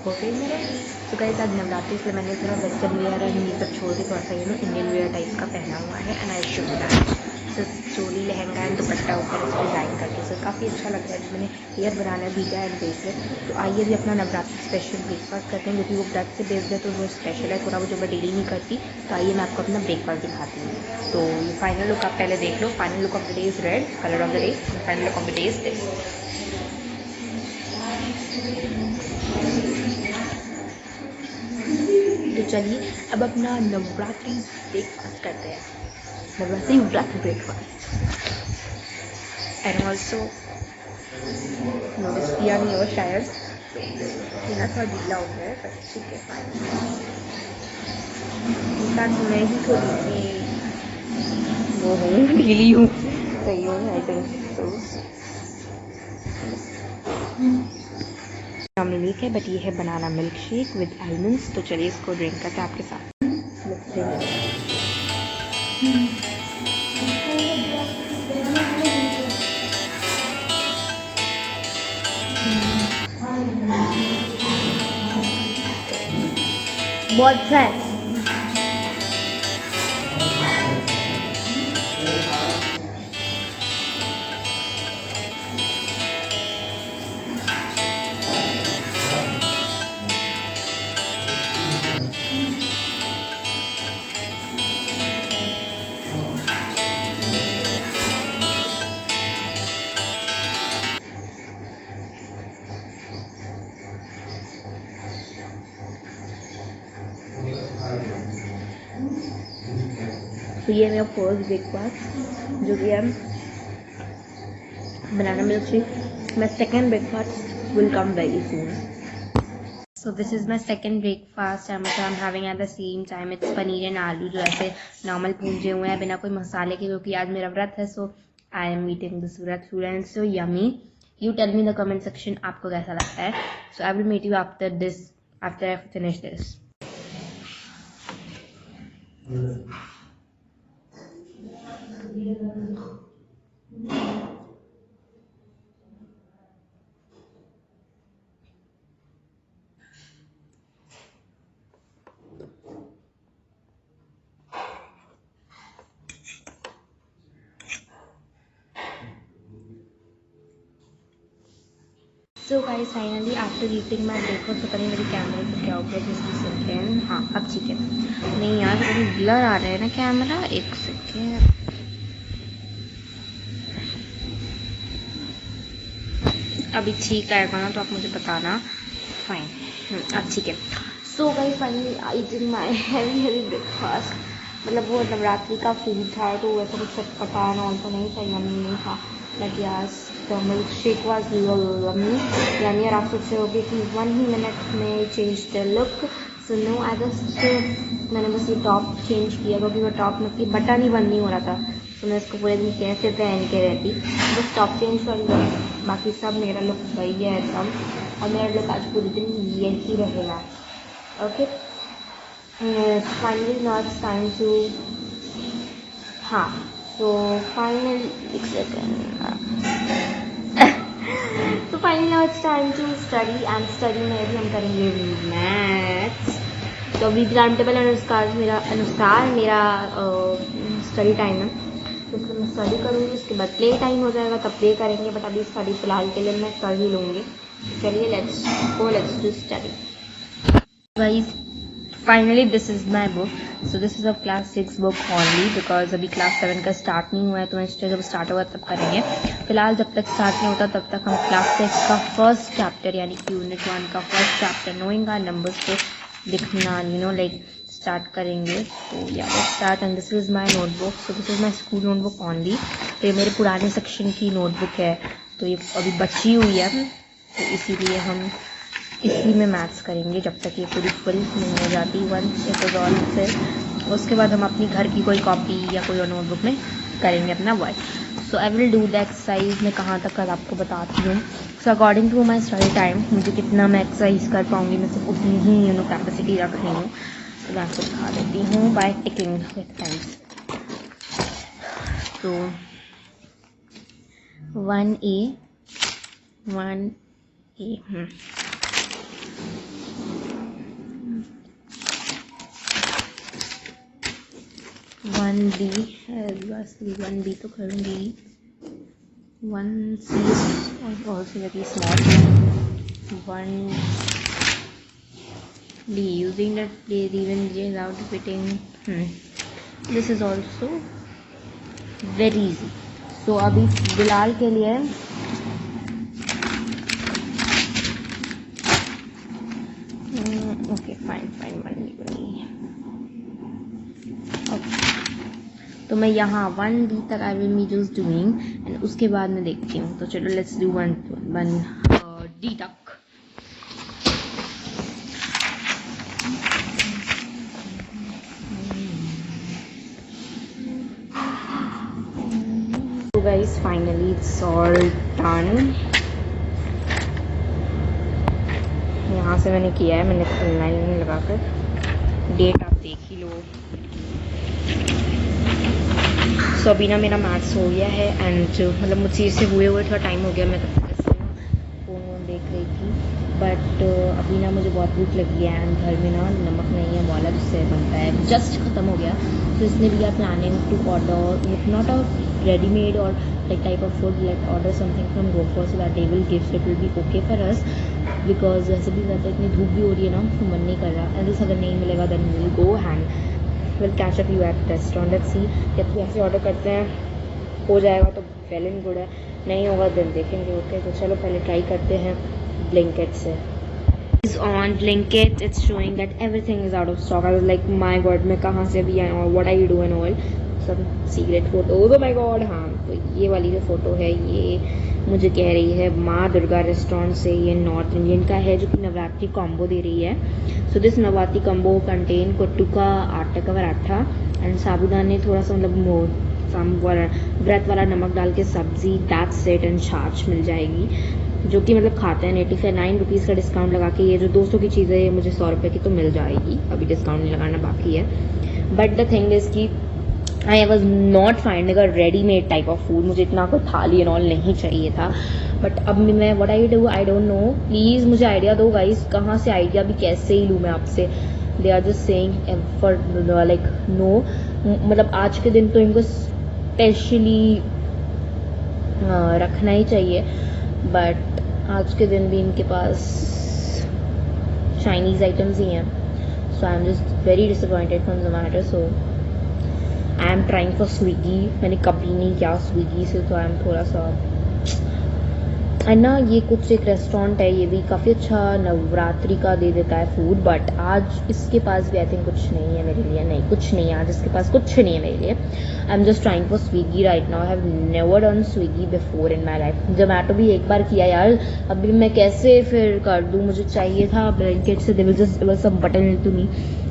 हो गई मेरे। तो गाइस आज नवरात्रि, इसलिए मैंने थोड़ा वेस्टर्न वेयर एंड ये सब छोड़ के थोड़ा सा इंडियन वेयर टाइप का पहना हुआ है। And I show that choli lehenga and दुपट्टा ऊपर इसको डिज़ाइन करके, सो काफ़ी अच्छा लग रहा है। मैंने हेयर बनाना है भीगा एंड ब्रेसलेट। तो आइए भी अपना नवरात्रि स्पेशल ब्रेकफास्ट करते हैं, क्योंकि वो व्रत से बेस्ड है तो वो स्पेशल है थोड़ा, वो जो मैं डेली नहीं करती। तो आइए मैं आपको अपना ब्रेकफास्ट दिखाती हूँ। तो ये फाइनल लुक आप पहले देख लो। Final look of the day is red, colour of the day. Final look of the day is this. तो चलिए अब अपना नवरात्रि ब्रेकफास्ट करते हैं। Navratri breakfast. And also notice किया नहीं हो शायद, तो मेरा थोड़ा ढीला हो गया है, बट ठीक है फाइन। इनफैक्ट मैं ही थोड़ी सी वो हूँ, ढीली हूँ, सही हूँ आई थिंक सो। मिल्क है, बट ये है banana milk shake with almonds. तो चलिए इसको ड्रिंक करते हैं आपके साथ। Let's drink it. बहुत अच्छा है। तो ये मेरा फर्स्ट ब्रेकफास्ट जो कि है banana milk shake. My second breakfast will come very soon. So this is my second breakfast and I'm having at the same time it's paneer and आलू, जो ऐसे नॉर्मल भूंजे हुए हैं बिना कोई मसाले के, क्योंकि आज मेरा व्रत है। So I am eating this vrat food and so yummy. You tell me in the comment section आपको कैसा लगता है। So I will meet you after this, after I finish this. So guys finally after eating my breakfast, पता नहीं मेरी कैमरे को क्या हो गया, जिस सेकेंड। हाँ अब ठीक है। नहीं यार थोड़ी ब्लर आ रहा है ना कैमरा, एक सेकेंड। अभी ठीक आएगा ना तो आप मुझे बताना। फाइन अब ठीक है। सो guys finally eating my heavy breakfast. मतलब वो नवरात्रि का फूड था तो वैसा कुछ चटपटा ना ऑल्सो नहीं था, यम्मी नहीं था। Like yes the milk shake was yummy यानी। और आप सोच रहे होगे कि 1 ही मिनट में change the look. So no I just मैंने बस ये टॉप चेंज किया, क्योंकि वो टॉप में बटन ही बंद नहीं हो रहा था। तो मैं इसको पूरे दिन कैसे पहन के रहती, बस टॉप चेंज कर लिया। बाकी सब मेरा लुक वही है एकदम, और मेरा लुक आज पूरे दिन यही रहेगा। Okay finally now it's time to, हाँ तो फाइनल एक सेकेंड। तो finally now it's time to study and study में भी हम करेंगे मैथ्स। तो अभी टाइम टेबल अनुसार मेरा स्टडी टाइम है, तो फिर मैं स्टडी करूँगी। उसके बाद प्ले टाइम हो जाएगा तब प्ले करेंगे, बट अभी स्टडी फिलहाल के लिए मैं कर ही लूँगी। चलिए let's do study guys. Finally this is my book. So this is a class 6 book only, because अभी क्लास 7 का स्टार्ट नहीं हुआ है, तो नेक्स्ट जब स्टार्ट होगा तब करेंगे। फिलहाल जब तक स्टार्ट नहीं होता तब तक हम क्लास 6 का फर्स्ट चैप्टर यानी कि यूनिट 1 का first chapter knowing our numbers को लिखना लाइक स्टार्ट करेंगे। तो या let's start and this is my notebook. So this is my school notebook only. तो ये मेरे पुराने सेक्शन की नोटबुक है, तो ये अभी बची हुई है, तो इसीलिए हम इसी में मैथ्स करेंगे जब तक ये पूरी फुल नहीं हो जाती। वंस इट इज़ ऑल फिर उसके बाद हम अपनी घर की कोई कॉपी या कोई और नोटबुक में करेंगे अपना work. So I will do the exercise. मैं कहाँ तक कर आपको बताती हूँ। सो according to my study time मुझे कितना मैं एक्सरसाइज कर पाऊँगी, मैं सिर्फ उतनी ही कैपेसिटी रख रही हूँ। तो मैं आपको दिखा देती हूँ बाय टिकिंग विथ पेंस। तो 1A 1B, obviously 1B तो करूँगी, 1C is also very small, 1D using that place even without fitting. This is also very easy. So अभी बिलाल के लिए ओके फाइन 1D ओके, तो मैं यहाँ 1D तक I will be just doing and उसके बाद मैं देखती हूँ। तो चलो लेट्स डू 1D तक। So guys, finally it's all done. यहाँ से मैंने किया है, मैंने ऑनलाइन लगाकर, डेट आप देख ही लो। सो अभी ना मेरा मैथ्स हो गया है एंड मतलब मुझसे इससे हुए थोड़ा टाइम हो गया, मैं तब तक फ़ोन वोन देख रही थी। बट अभी ना मुझे बहुत भूख लगी है एंड घर में ना नमक नहीं है वाला जिससे बनता है, जस्ट ख़त्म हो गया। तो इसलिए we are planning to order not a readymade और like type of food, like order something from Gopher so that they will give, it will be okay for us, because वैसे भी वैसे इतनी धूप भी हो रही है ना, तो मन नहीं कर रहा। एंड अगर नहीं मिलेगा then we will go and will catch up you at restaurant. Let's see, या तो ऐसे ऑर्डर करते हैं, हो जाएगा तो वेल एंड गुड है, नहीं होगा देन देखेंगे। ओके तो चलो पहले ट्राई करते हैं ब्लिंकिट से। On Blinkit it's showing that everything is out of stock. I was like my god, मैं कहाँ से भी आया और what are you doing all, सब secret photos, oh my god। हाँ तो ये वाली जो फ़ोटो है ये मुझे कह रही है माँ दुर्गा रेस्टोरेंट से, ये नॉर्थ इंडियन का है जो कि नवरात्रि कॉम्बो दे रही है। So this Navratri combo contain कुट्टू का आटे का पराठा एंड साबुदाने, थोड़ा सा मतलब व्रत वाला नमक डाल के सब्जी, दैट्स इट, एंड छाछ मिल जाएगी जो कि मतलब खाते हैं 9 रुपीज़ का डिस्काउंट लगा के। ये जो 200 की चीज़ है ये मुझे 100 रुपये की तो मिल जाएगी, अभी डिस्काउंट नहीं लगाना बाकी है। बट द थिंग इज़ कि I was not finding a readymade type of food, मुझे इतना कोई थाली एंड ऑल नहीं चाहिए था। बट अब मैं what I do I don't know, please मुझे आइडिया दो गाइस, कहाँ से आइडिया भी कैसे ही लूँ मैं आपसे। They are just saying for like no, मतलब आज के दिन तो इनको स्पेशली रखना ही चाहिए, बट आज के दिन भी इनके पास चाइनीज़ आइटम्स ही हैं। So I am just very disappointed from Zomato. So I am trying for Swiggy, मैंने कभी नहीं किया स्विगी से, तो आई एम थोड़ा सा एंड ना ये कुछ एक रेस्टोरेंट है, ये भी काफ़ी अच्छा नवरात्रि का दे देता है फूड, बट आज इसके पास भी आई थिंक कुछ नहीं है मेरे लिए, नहीं कुछ नहीं है आज इसके पास, कुछ नहीं है मेरे लिए। आई am just trying for Swiggy right now, I have never done Swiggy before in my life. Zomato भी एक बार किया यार, अभी मैं कैसे फिर कर दूँ, मुझे चाहिए था ब्लिंकिट से, they will just give some button to me,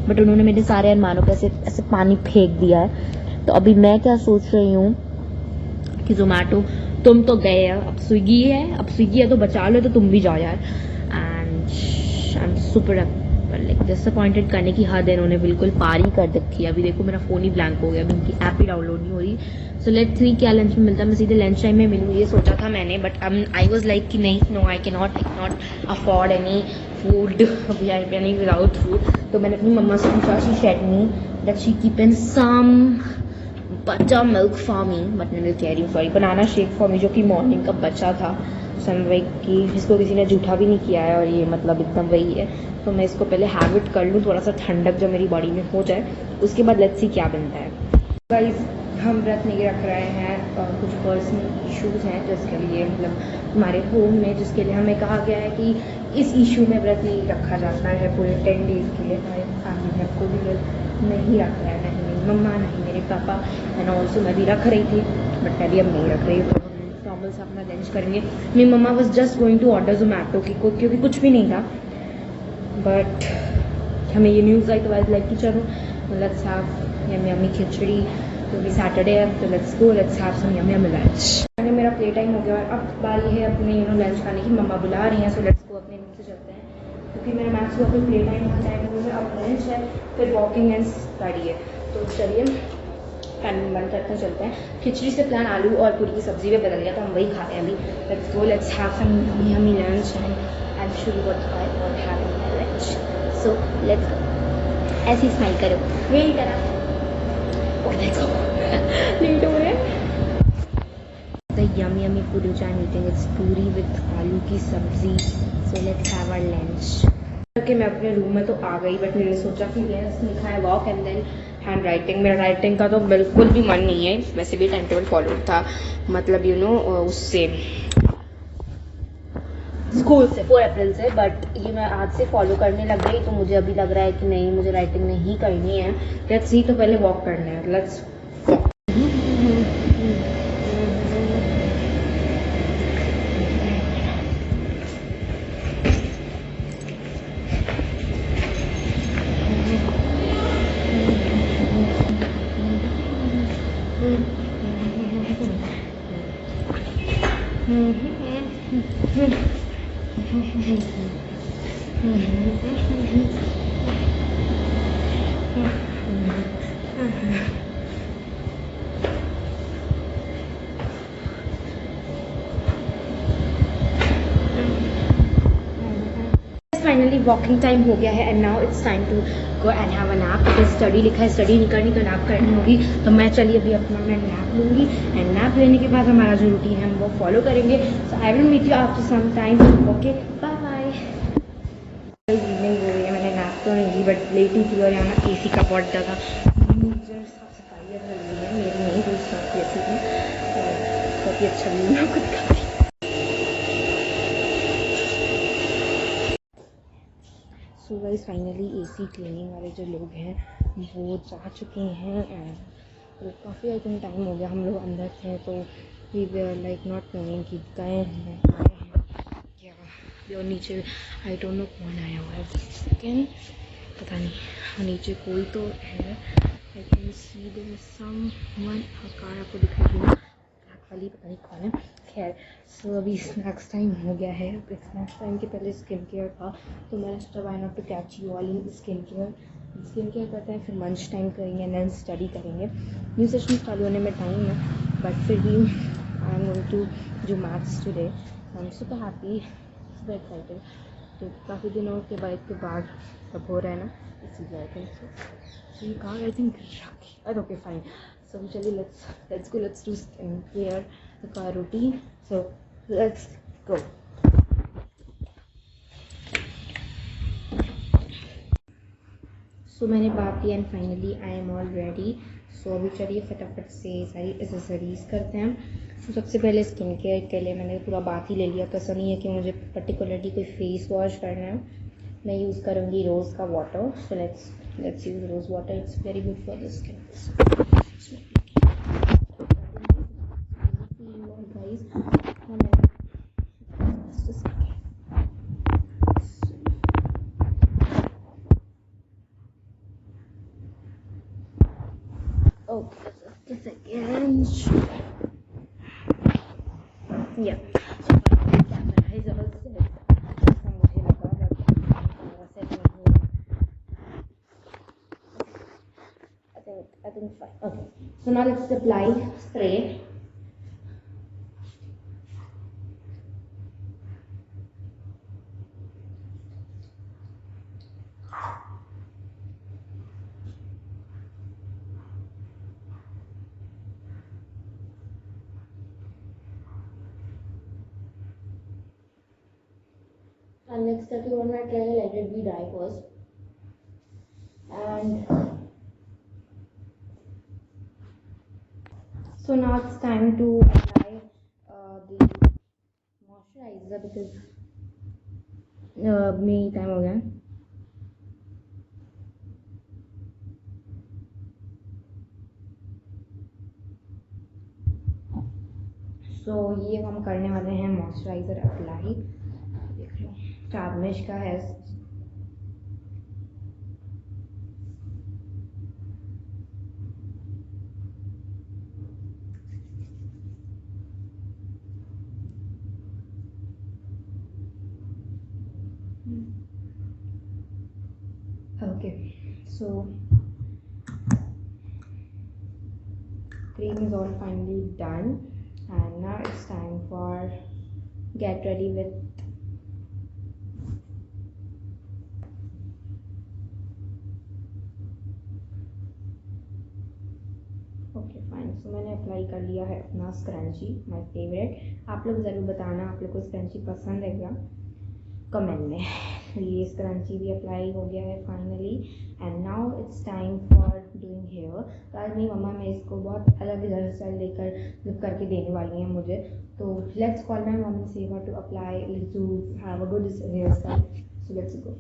but उन्होंने मेरे सारे अरमानों पे ऐसे पानी फेंक दिया है। तो अभी मैं क्या सोच रही हूँ कि जोमेटो तुम तो गए हो, अब स्विगी है तो बचा लो, तो तुम भी जाओ यार। And I am super like disappointed, करने की हद है, इन्होंने बिल्कुल पार ही कर रखी है। अभी देखो मेरा फ़ोन ही ब्लैंक हो गया, अभी इनकी ऐप ही डाउनलोड नहीं हो रही। सो लेट्स सी क्या लंच में मिलता है, मैं सीधे लंच टाइम में मिलूँ ये सोचा था मैंने, बट आई वॉज लाइक कि नहीं, no I can not afford any food, we are running without food. तो मैंने अपनी मम्मा से पूछा, she said me that she keep in some butter milk for me, but मैं कह रही हूँ sorry, banana shake for me, जो कि मॉर्निंग का बचा था सनवे की, जिसको किसी ने जूठा भी नहीं किया है, और ये मतलब एकदम वही है। तो मैं इसको पहले हैबिट कर लूँ, थोड़ा सा ठंडक जब मेरी बॉडी में हो जाए, उसके बाद लेट्स सी क्या बनता है। गाइस हम व्रत नहीं रख रहे हैं, कुछ पर्सनल इश्यूज़ हैं जिसके लिए मतलब हमारे होम में, जिसके लिए हमें कहा गया है कि इस इशू में व्रत नहीं रखा जाता है पूरे 10 डेज़ के लिए। हमारे फैमिली में कोई भी व्रत नहीं रख रहा है, नहीं मेरी मम्मा नहीं मेरे पापा, एंड ऑल्सो मैं भी रख रही थी बट मैं भी अब नहीं रख रही हूँ। तो हम नॉर्मल से अपना लंच करेंगे। मेरी mama was just going to order Zomato की, क्योंकि कुछ भी नहीं था, बट हमें ये न्यूज़ आई तो वाइज लाइक कि चलो लेट्स हैव यम्मी खिचड़ी, तो भी सैटरडे है तो let's go, let's have some yummy lunch. मैंने मेरा प्ले टाइम हो गया और अब बारी है अपने लंच खाने की, मम्मा बुला रही हैं, सो लेट्स गो अपने रूम से चलते हैं, क्योंकि मेरा मैथ्स हुआ फिर प्ले टाइम हो जाएगा, अब लंच है, फिर वॉकिंग एंड स्टडी है। तो चलिए पैन बंद करते हैं, चलते हैं। खिचड़ी से प्लान आलू और पूरी की सब्जी पे बदल गया, तो हम वही खाते हैं अभी। Let's go, let's have some yummy lunch and I am sure what I want having my lunch, so let's go. ऐसी स्माइल करो, यही करा। देखो लेट हो रहे हैं। The yummy yummy food which I'm eating, it's puri with आलू की सब्जी. So let's have our lunch. कि मैं अपने रूम में तो आ गई, बट मैंने सोचा कि यस लिखा है walk and then handwriting. मेरा राइटिंग का तो बिल्कुल भी मन नहीं है. वैसे भी टाइम टेबल फॉलो था, मतलब यू नो उससे स्कूल से 4 अप्रैल से, बट ये मैं आज से फॉलो करने लग गई. तो मुझे अभी लग रहा है कि नहीं, मुझे राइटिंग नहीं करनी है. लेट्स सी, तो पहले वॉक करना है. लेट्स फाइनली वॉकिंग टाइम हो गया है and now it's time to go and have a nap. Because study लिखा है, स्टडी नहीं करनी तो नैप करनी होगी. तो मैं चलिए अभी अपना मैं नैप लूँगी एंड नैप लेने के बाद हमारा जो रूटीन है हम वो फॉलो करेंगे. So I will meet you after some time. Okay, bye bye. Evening हो गई है, मैंने नैप तो नहीं ली बट लेटी थी और यहाँ ना AC का बहुत ज़्यादा साफ सफाई कर रही है. मेरी नहीं कोई साफ ऐसी थी, बहुत ही अच्छा व्यू है खुद का. सो गाइस फाइनली AC क्लीनिंग वाले जो लोग हैं वो जा चुके हैं एंड तो काफ़ी आई थिंक टाइम हो गया. हम लोग अंदर थे तो we were like not knowing कि गए हैं आए हैं क्या. और नीचे आई डोंट नो कौन आया हुआ है. सेकेंड पता नहीं, नीचे कोई तो है. I can see there someone. Car आपको दिखाई देगी ब्लैक वाली, पता नहीं कौन है. खैर, सो अभी स्नैक्स टाइम हो गया है. स्नैक्स टाइम के पहले स्किन केयर था तो मैंने सोचा why not to catch you all in skin care. Skin care करते हैं, फिर लंच टाइम करेंगे एंड देन स्टडी करेंगे. न्यू सेशन चालू होने में टाइम है बट फिर भी I am going to do maths today. I am super happy, super excited. तो काफ़ी दिनों के बाद अब हो रहा है ना, इसीलिए आई थिंक सो. ये कार आई थिंक रखी. Okay fine. सो चलिए let's do skin care, the car routine. So let's go. सो मैंने बात की and finally I am all ready. So अभी चलिए फटाफट से सारी एसेसरीज करते हैं. सो सबसे पहले स्किन केयर के लिए मैंने पूरा बात ही ले लिया. तो ऐसा नहीं है कि मुझे पर्टिकुलरली कोई फेस वॉश करना है. मैं यूज़ करूँगी रोज़ का water. So let's use rose water. It's very good for the skin. Okay, just a second. Yeah. So the camera is all set. Just मुझे लगा but camera set नहीं है. I think fine. Okay. So now let's apply spray. And next step you want to try let it be dry first. And so now it's time to apply the moisturizer because me time हो गया. सो ये हम करने वाले हैं moisturiser apply. देख लो चार्मिश का है. Okay, so cream is all finally done and now it's time for get ready with okay fine, so मैंने अप्लाई कर लिया है अपना स्क्रंची, माय फेवरेट। आप लोग ज़रूर बताना आप लोग को स्क्रंची पसंद है क्या कमेंट में। ये स्क्रंची भी अप्लाई हो गया है finally, and now it's time for doing hair. तो आज मेरी मम्मा मैं इसको बहुत अलग हेयर स्टाइल लेकर करके देने वाली हैं मुझे। तो लेट्स कॉल माय मम्मी से to apply to have a good hair style. So let's go.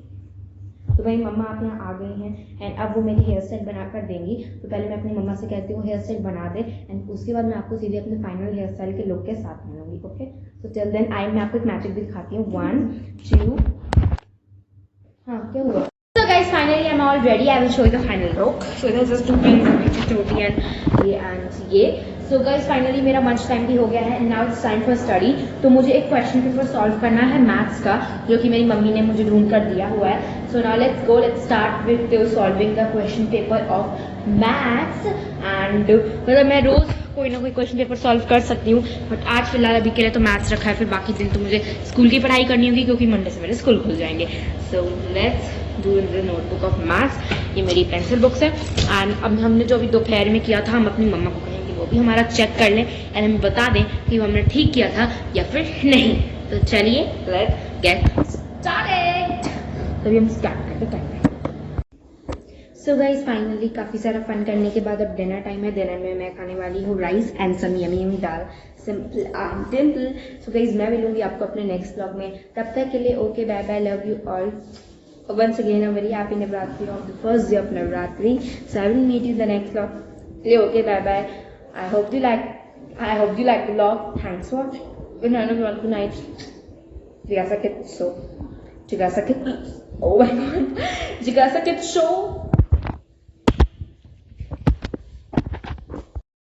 तो भाई मम्मा आप यहाँ आ गई हैं एंड अब वो मेरी हेयर स्टाइल बना कर देंगी। तो पहले मैं अपनी मम्मा से कहती हूँ हेयर स्टाइल बना दे, एंड उसके बाद मैं आपको सीधे अपने फाइनल हेयर स्टाइल के लुक के साथ मिलूंगी। ओके, सो टिल देन मैं आपको एक मैजिक भी दिखाती हूँ। 1 2, हाँ क्या हुआ? So guys, finally I'm all ready. I will show you the final look. So there's just 2 pins, चोटी and ये. So guys, finally मेरा मंच टाइम भी हो गया है and now it's time for study. तो मुझे एक क्वेश्चन पेपर सॉल्व करना है मैथ्स का, जो कि मेरी मम्मी ने मुझे ढूंढ कर दिया हुआ है. So now let's start with solving the question paper of maths. And मतलब मैं रोज कोई ना कोई क्वेश्चन पेपर सॉल्व कर सकती हूँ, बट आज फिलहाल अभी के लिए तो मैथ्स रखा है, फिर बाकी दिन तो मुझे स्कूल की पढ़ाई करनी होगी क्योंकि मंडे से मेरे स्कूल खुल जाएंगे. So let's do in the notebook of maths. ये मेरी पेंसिल बुक्स है एंड अब हमने जो अभी दोपहर में किया था, हम अपनी मम्मा को कहेंगे वो भी हमारा चेक कर लें एंड हमें बता दें कि हमने ठीक किया था या फिर नहीं. तो चलिए लेट्स गेट स्टार्टेड. तो अभी हम स्टार्ट करते हैं. सो गाइज फाइनली काफ़ी सारा फन करने के बाद अब डिनर टाइम है. डिनर में मैं खाने वाली हूँ rice and some yummy yummy dal, simple and timple. So guys मैं मिलूंगी आपको अपने नेक्स्ट ब्लॉग में. तब तक के लिए okay bye bye, love you all. Once again a very happy Navratri of the first day of Navratri. So I will meet you in the next vlog. Okay, bye bye. I hope you like the vlog. Thanks for watching. Good night everyone. Good night. Jigasa Kids Show. Oh my god. Jigasa Kids Show.